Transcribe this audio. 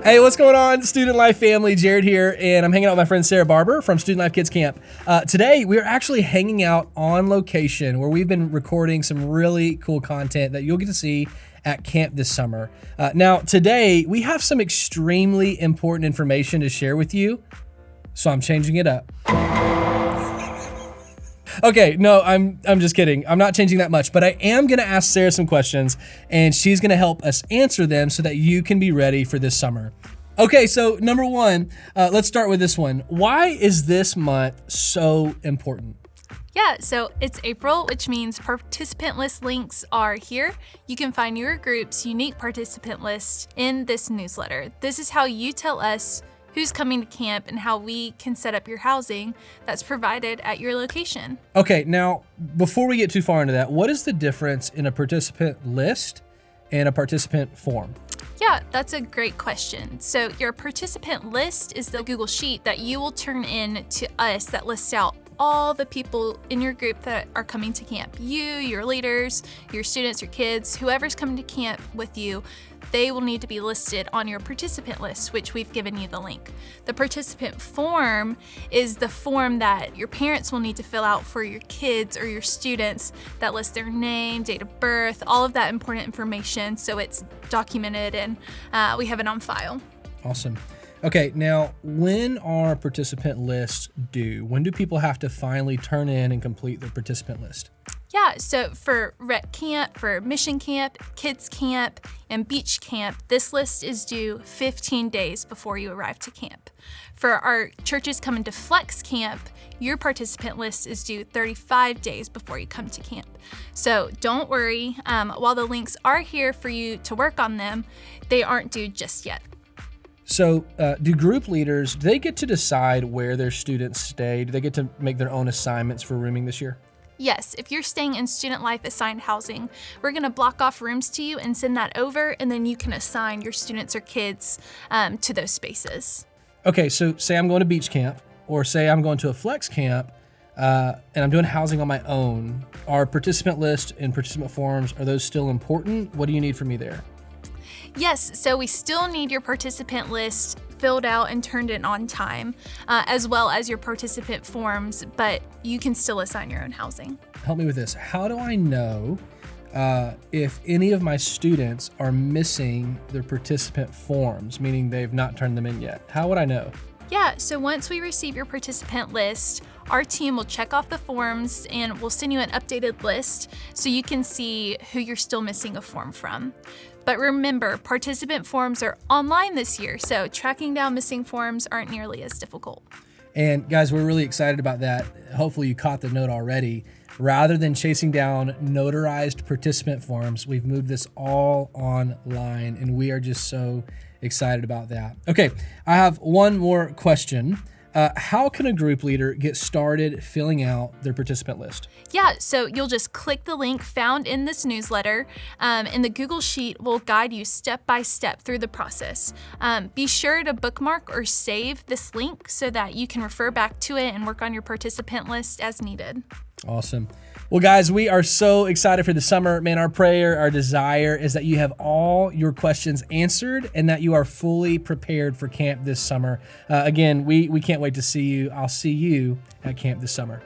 Hey, what's going on, Student Life family? Jared here, and I'm hanging out with my friend Sarah Barber from Student Life Kids Camp. Today, we're actually hanging out on location where we've been recording some really cool content that you'll get to see at camp this summer. Now, today, we have some extremely important information to share with you, so I'm changing it up. Okay, no, I'm just kidding. I'm not changing that much, but I am gonna ask Sarah some questions and she's gonna help us answer them so that you can be ready for this summer. Okay, so number one, let's start with this one. Why is this month so important? Yeah, so it's April, which means participant list links are here. You can find your group's unique participant list in this newsletter. This is how you tell us who's coming to camp and how we can set up your housing that's provided at your location. Okay, now, before we get too far into that, what is the difference in a participant list and a participant form? Yeah, that's a great question. So your participant list is the Google Sheet that you will turn in to us that lists out all the people in your group that are coming to camp. You, your leaders, your students, your kids, whoever's coming to camp with you, they will need to be listed on your participant list, which we've given you the link. The participant form is the form that your parents will need to fill out for your kids or your students that lists their name, date of birth, all of that important information, so it's documented and we have it on file. Awesome. Okay, now, when are participant lists due? When do people have to finally turn in and complete their participant list? Yeah, so for rec camp, for mission camp, kids camp, and beach camp, this list is due 15 days before you arrive to camp. For our churches coming to flex camp, your participant list is due 35 days before you come to camp. So don't worry, while the links are here for you to work on them, they aren't due just yet. So do group leaders, do they get to decide where their students stay? Do they get to make their own assignments for rooming this year? Yes, if you're staying in Student Life assigned housing, we're gonna block off rooms to you and send that over, and then you can assign your students or kids to those spaces. Okay, so say I'm going to beach camp, or say I'm going to a flex camp, and I'm doing housing on my own. Are participant list and participant forms, are those still important? What do you need from me there? Yes, so we still need your participant list filled out and turned in on time, as well as your participant forms, but you can still assign your own housing. Help me with this. How do I know if any of my students are missing their participant forms, meaning they've not turned them in yet? How would I know? Yeah, so once we receive your participant list, our team will check off the forms and we'll send you an updated list so you can see who you're still missing a form from. But remember, participant forms are online this year, so tracking down missing forms aren't nearly as difficult. And guys, we're really excited about that. Hopefully you caught the note already. Rather than chasing down notarized participant forms, we've moved this all online, and we are just so excited about that. Okay, I have one more question. How can a group leader get started filling out their participant list? Yeah, so you'll just click the link found in this newsletter, and the Google Sheet will guide you step by step through the process. Be sure to bookmark or save this link so that you can refer back to it and work on your participant list as needed. Awesome. Well, guys, we are so excited for the summer. Man, our prayer, our desire is that you have all your questions answered and that you are fully prepared for camp this summer. Again, we can't wait to see you. I'll see you at camp this summer.